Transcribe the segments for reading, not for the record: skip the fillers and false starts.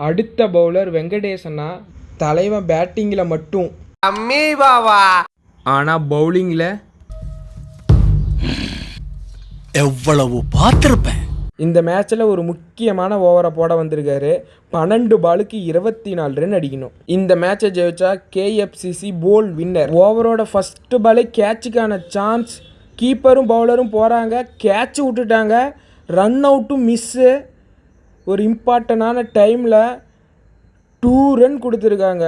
அடுத்த பவுலர் வெங்கடேசனா. தலைவன் பேட்டிங்கில் மட்டும் ஆனால் பவுலிங்கில் எவ்வளவு பார்த்துருப்பேன். இந்த மேட்ச்சில் ஒரு முக்கியமான ஓவரை போட வந்திருக்காரு. 12 பாலுக்கு 24 ரன் அடிக்கணும். இந்த மேட்சை ஜெயிச்சா கேஎஃப்சிசி போல் வின்னர். ஓவரோட ஃபஸ்ட்டு பாலே கேட்சுக்கான சான்ஸ். கீப்பரும் பவுலரும் போகிறாங்க, கேட்ச் விட்டுட்டாங்க. ரன் அவுட்டும் மிஸ்ஸு. ஒரு இம்பார்ட்டண்டான டைமில் 2 ரன் கொடுத்துருக்காங்க.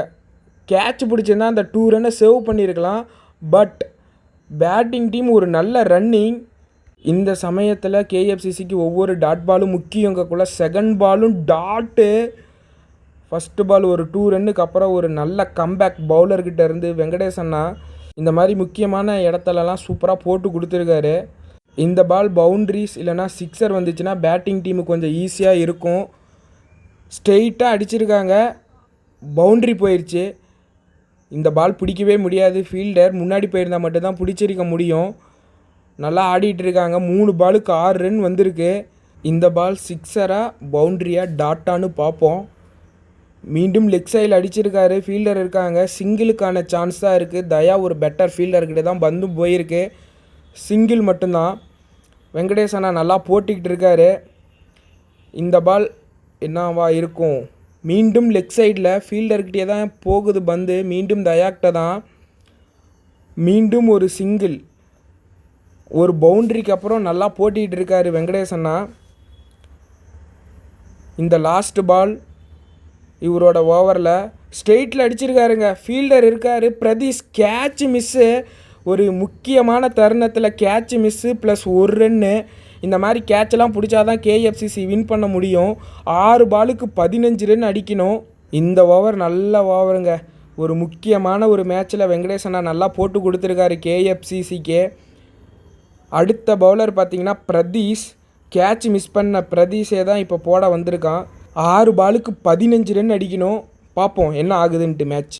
கேட்ச் பிடிச்சிருந்தா அந்த 2 ரன்னை சேவ் பண்ணியிருக்கலாம். பட் பேட்டிங் டீம் ஒரு நல்ல ரன்னிங். இந்த சமயத்தில் கேஎஃப்சிசிக்கு ஒவ்வொரு டாட் பாலும் முக்கியங்கக்குள்ள. செகண்ட் பாலும் டாட்டு. ஃபஸ்ட்டு பால் ஒரு 2 ரன்னுக்கு அப்புறம் ஒரு நல்ல கம்பேக் பவுலர்கிட்ட இருந்து வெங்கடேசன்னா இந்த மாதிரி முக்கியமான இடத்துலலாம் சூப்பராக போட்டு கொடுத்துருக்காரு. இந்த பால் பவுண்ட்ரிஸ் இல்லைனா சிக்ஸர் வந்துச்சுன்னா பேட்டிங் டீமுக்கு கொஞ்சம் ஈஸியாக இருக்கும். ஸ்ட்ரெயிட்டாக அடிச்சிருக்காங்க, பவுண்ட்ரி போயிடுச்சு. இந்த பால் பிடிக்கவே முடியாது. ஃபீல்டர் முன்னாடி போயிருந்தால் மட்டும்தான் பிடிச்சிருக்க முடியும். நல்லா ஆடிட்டு இருக்காங்க. 3 பாலுக்கு 6 ரன் வந்திருக்கு. இந்த பால் சிக்ஸராக பவுண்ட்ரியாக டாட்டான்னு பார்ப்போம். மீண்டும் லெக் சைடில் அடிச்சிருக்காரு. ஃபீல்டர் இருக்காங்க. சிங்கிளுக்கான சான்ஸ் தான் இருக்குது. தயா ஒரு பெட்டர் ஃபீல்டர்கிட்ட தான் பந்து போயிருக்கு. சிங்கிள் மட்டும்தான். வெங்கடேசனா நல்லா போட்டிக்கிட்டு இருக்காரு. இந்த பால் என்னவா இருக்கும்? மீண்டும் லெக் சைடில் ஃபீல்டர்கிட்டே தான் போகுது பந்து. மீண்டும் தயாக்கிட்ட தான். மீண்டும் ஒரு சிங்கிள். ஒரு பவுண்ட்ரிக்கு அப்புறம் நல்லா போட்டிகிட்டு இருக்காரு வெங்கடேசனா. இந்த லாஸ்ட் பால் இவரோட ஓவரில் ஸ்ட்ரெயிட்டில் அடிச்சிருக்காருங்க. ஃபீல்டர் இருக்கார். Pratheesh catch miss. ஒரு முக்கியமான தருணத்தில் கேட்ச் மிஸ்ஸு ப்ளஸ் 1 ரன்னு. இந்த மாதிரி கேட்செல்லாம் பிடிச்சாதான் கேஎஃப்சிசி வின் பண்ண முடியும். 6 பாலுக்கு 15 ரன் அடிக்கணும். இந்த ஓவர் நல்ல ஓவருங்க. ஒரு முக்கியமான ஒரு மேட்ச்சில் வெங்கடேசனா நல்லா போட்டு கொடுத்துருக்காரு கேஎஃப்சிசிக்கு. அடுத்த பவுலர் பார்த்திங்கன்னா பிரதீஷ். கேட்ச் மிஸ் பண்ண பிரதீஷே தான் இப்போ போட வந்திருக்கான். 6 பாலுக்கு 15 ரன் அடிக்கணும். பார்ப்போம் என்ன ஆகுதுன்ட்டு மேட்ச்.